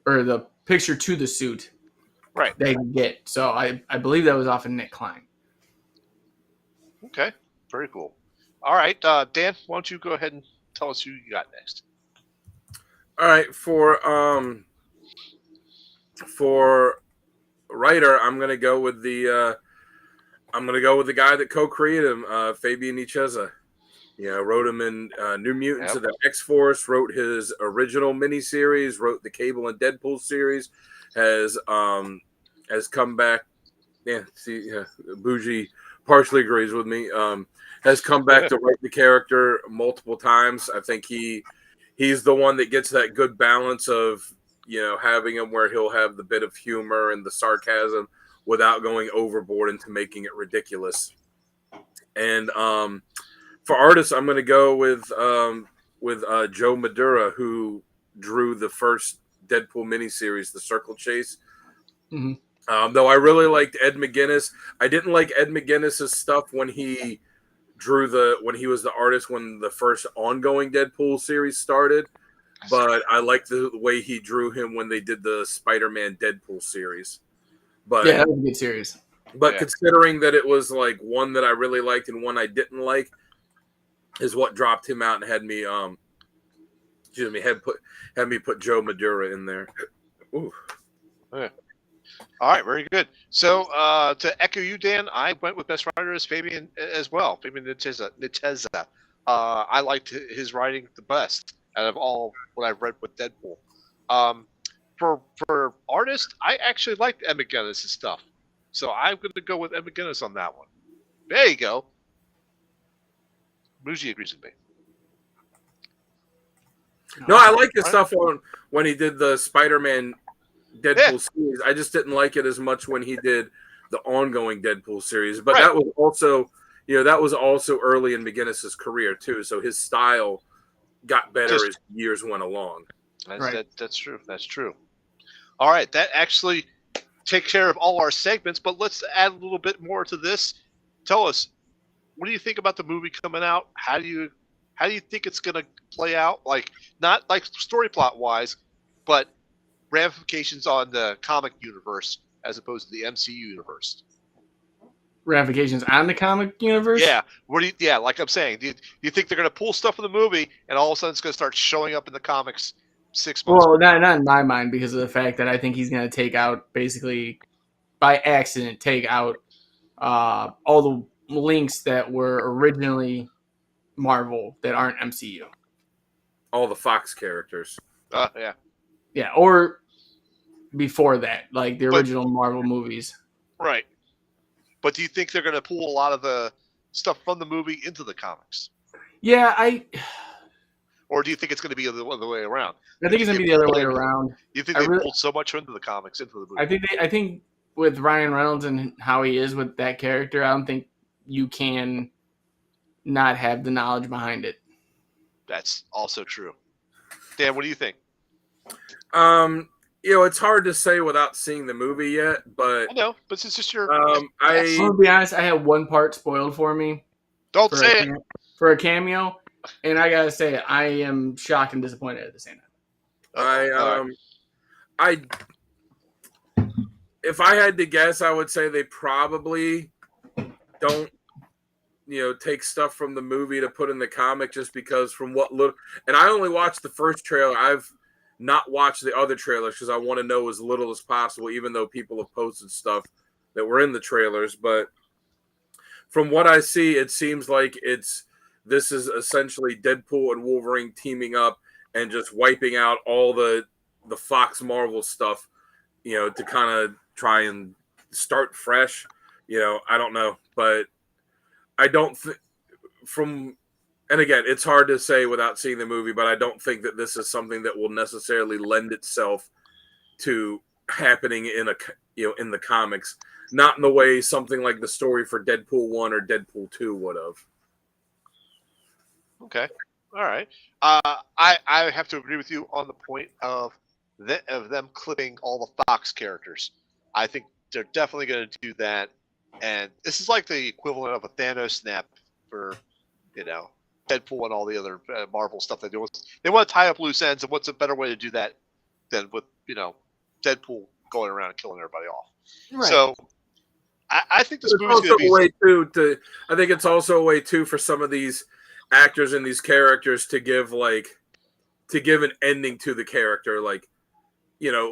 or the picture to the suit, right, they can get. So I believe that was off of Nick Klein. Okay, very cool. All right, Dan, why don't you go ahead and tell us who you got next? All right, for writer, I'm gonna go with the guy that co-created him, Fabian Nicieza. Wrote him in New Mutants of the X-Force, wrote his original miniseries, wrote the Cable and Deadpool series, has come back. Bougie partially agrees with me. Has come back to write the character multiple times. I think he's the one that gets that good balance of having him where he'll have the bit of humor and the sarcasm without going overboard into making it ridiculous. And for artists, I'm going to go with Joe Madura, who drew the first Deadpool miniseries, The Circle Chase. Mm-hmm. Though I really liked Ed McGuinness. I didn't like Ed McGuinness's stuff when he was the artist when the first ongoing Deadpool series started. But I liked the way he drew him when they did the Spider-Man Deadpool series. But yeah, that was a good series. But considering that it was like one that I really liked and one I didn't like, is what dropped him out and had me had me put Joe Madura in there. Ooh. Yeah. All right, very good. So to echo you, Dan, I went with best writer as Fabian as well. Fabian Nicieza. I liked his writing the best out of all what I've read with Deadpool. For artist, I actually liked Ed McGuinness' stuff, so I'm going to go with Ed McGuinness on that one. There you go. Bougie agrees with me. No, I like his stuff when he did the Spider-Man Deadpool series. I just didn't like it as much when he did the ongoing Deadpool series. But that was also, early in McGuinness's career too. So his style got better as years went along. That's true. That's true. All right, that actually takes care of all our segments. But let's add a little bit more to this. Tell us, what do you think about the movie coming out? How do you think it's going to play out? Like, not like story plot wise, but ramifications on the comic universe as opposed to the MCU universe. Ramifications on the comic universe? Yeah. Like I'm saying, do you think they're going to pull stuff from the movie and all of a sudden it's going to start showing up in the comics 6 months? Well, not in my mind, because of the fact that I think he's going to take out, basically by accident, all the links that were originally Marvel that aren't MCU. All the Fox characters. Yeah. Yeah, or before that, like the original Marvel movies. Right. But do you think they're going to pull a lot of the stuff from the movie into the comics? Yeah, Or do you think it's going to be the other way around? I think it's going to be the other way around. You think they pulled so much into the comics into the movie? I think with Ryan Reynolds and how he is with that character, I don't think you can not have the knowledge behind it. That's also true. Dan, what do you think? It's hard to say without seeing the movie yet, but I know, but it's just your. I'll be honest. I had one part spoiled for me. Don't say it for a cameo, and I gotta say, I am shocked and disappointed at the same time. if I had to guess, I would say they probably don't, take stuff from the movie to put in the comic, just because from what little, and I only watched the first trailer. I've not watched the other trailers because I want to know as little as possible, even though people have posted stuff that were in the trailers. But from what I see, it seems like this is essentially Deadpool and Wolverine teaming up and just wiping out all the Fox Marvel stuff, to kind of try and start fresh. I don't know, but I don't think and again, it's hard to say without seeing the movie, but I don't think that this is something that will necessarily lend itself to happening in in the comics. Not in the way something like the story for Deadpool 1 or Deadpool 2 would have. Okay. All right. I have to agree with you on the point of them clipping all the Fox characters. I think they're definitely going to do that. And this is like the equivalent of a Thanos snap for, Deadpool and all the other Marvel stuff they do. They want to tie up loose ends, and what's a better way to do that than with, Deadpool going around and killing everybody off? Right. So I think this movie's going to be a way too. I think it's also a way too for some of these actors and these characters to give an ending to the character. Like,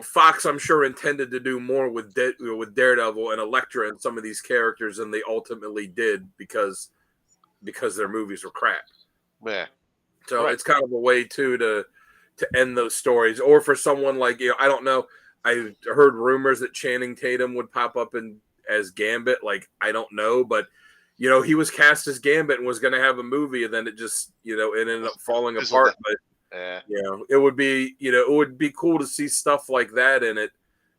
Fox, I'm sure, intended to do more with Daredevil and Elektra and some of these characters than they ultimately did because their movies were crap. Yeah. So It's kind of a way too to end those stories, or for someone like, I don't know. I heard rumors that Channing Tatum would pop up as Gambit. Like, I don't know, but he was cast as Gambit and was going to have a movie, and then it just it ended up falling apart. But it would be cool to see stuff like that in it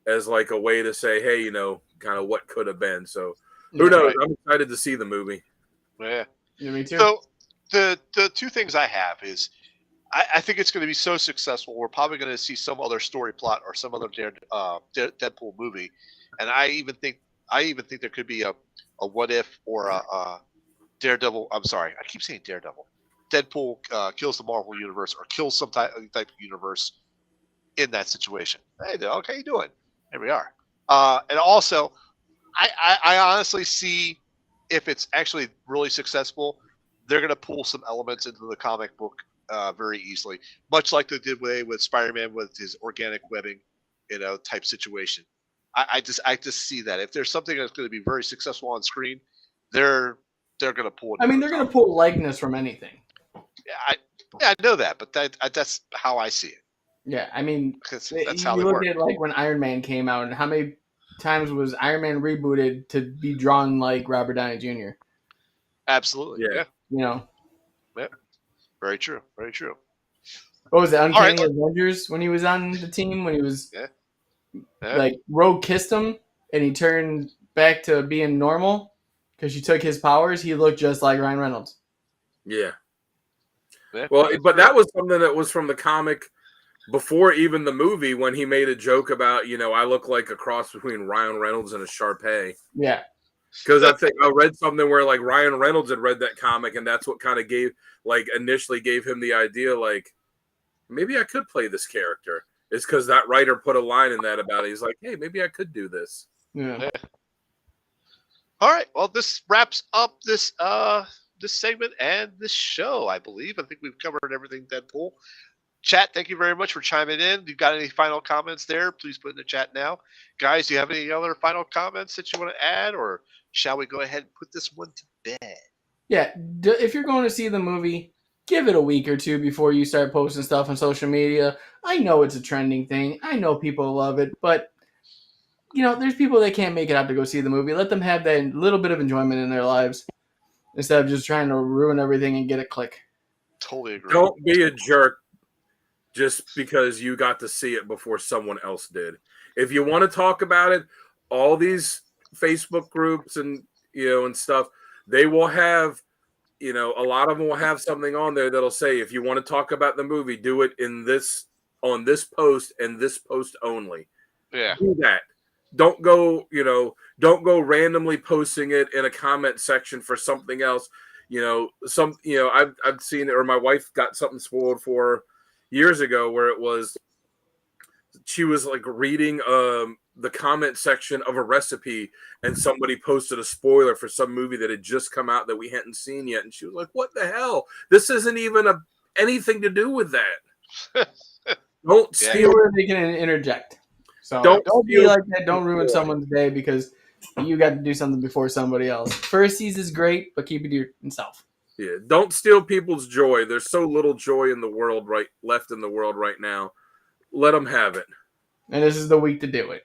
as like a way to say, hey, kind of what could have been. So who knows? Right. I'm excited to see the movie. Yeah, me too. So the two things I have is I think it's going to be so successful. We're probably going to see some other story plot or some other Deadpool movie, and I even think there could be a what if or a Daredevil. I'm sorry, I keep saying Daredevil. Deadpool kills the Marvel universe or kills some type of universe in that situation. Hey, Doug, how you doing? Here we are. And also, I honestly see if it's actually really successful, they're going to pull some elements into the comic book very easily, much like they did with Spider-Man with his organic webbing, type situation. I just see that if there's something that's going to be very successful on screen, they're going to pull it. I mean, they're going to pull likeness from anything. Yeah, I know that, but that's how I see it. Yeah, I mean, that's how you look at like when Iron Man came out, and how many times was Iron Man rebooted to be drawn like Robert Downey Jr. Absolutely, yeah. Yeah, very true, very true. What was it, Uncanny Avengers when he was on the team, when he was like Rogue kissed him and he turned back to being normal because she took his powers. He looked just like Ryan Reynolds. Yeah. Well, but that was something that was from the comic before even the movie, when he made a joke about, I look like a cross between Ryan Reynolds and a Shar-Pei. Yeah. Because I think I read something where like Ryan Reynolds had read that comic, and that's what kind of initially gave him the idea, like, maybe I could play this character. It's because that writer put a line in that about it. He's like, hey, maybe I could do this. Yeah. All right. Well, this wraps up this segment and this show, I believe. I think we've covered everything Deadpool. Chat, thank you very much for chiming in. If you've got any final comments there, please put in the chat now. Guys, do you have any other final comments that you want to add, or shall we go ahead and put this one to bed? Yeah, if you're going to see the movie, give it a week or two before you start posting stuff on social media. I know it's a trending thing. I know people love it, but there's people that can't make it out to go see the movie. Let them have that little bit of enjoyment in their lives instead of just trying to ruin everything and get a click. Totally agree. Don't be a jerk just because you got to see it before someone else did. If you want to talk about it, all these Facebook groups and and stuff, they will have, a lot of them will have something on there that'll say, if you want to talk about the movie, do it on this post and this post only. Yeah. Do that. Don't go randomly posting it in a comment section for something else. I've seen it, or my wife got something spoiled for her years ago where it was, she was like reading the comment section of a recipe and somebody posted a spoiler for some movie that had just come out that we hadn't seen yet, and she was like, "What the hell? This isn't even anything to do with that." Don't steal. Where they can interject. So don't be like that. Don't ruin someone's day because you got to do something before somebody else. Firsties is great, but keep it to yourself. Yeah, don't steal people's joy. There's so little joy in the world left in the world right now. Let them have it. And this is the week to do it.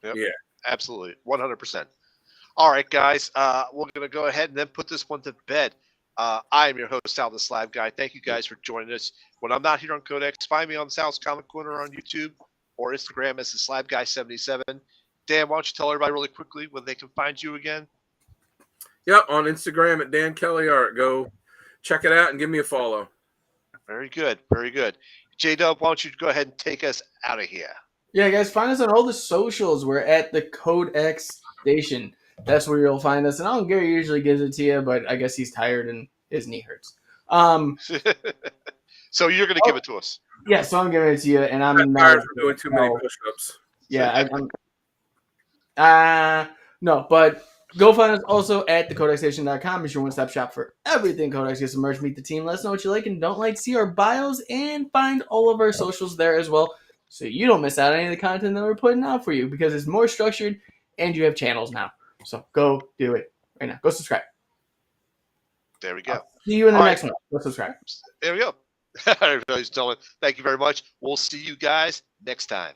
Yep. Yeah, absolutely, 100%. All right, guys, we're gonna go ahead and then put this one to bed. I am your host, Sal the Slab Guy. Thank you guys for joining us. When I'm not here on Codex, find me on Sal's Comic Corner on YouTube or Instagram as the Slab Guy 77. Dan, why don't you tell everybody really quickly where they can find you again? Yep, on Instagram at Dan Kelly Art. Go check it out and give me a follow. Very good, very good. J-Dub, why don't you go ahead and take us out of here? Yeah, guys, find us on all the socials. We're at the Codex Station. That's where you'll find us. And I don't Gary usually gives it to you, but I guess he's tired and his knee hurts. So you're going to give it to us. Yeah, so I'm giving it to you, and I'm tired of doing too many push-ups. Yeah, no, but go find us also at thecodexstation.com. It's your one-stop shop for everything Codex. Get some merch, meet the team. Let us know what you like and don't like. See our bios and find all of our socials there as well, so you don't miss out on any of the content that we're putting out for you because it's more structured and you have channels now. So go do it right now. Go subscribe. There we go. See you in the next one. Go subscribe. There we go. All right, ladies and gentlemen, thank you very much. We'll see you guys next time.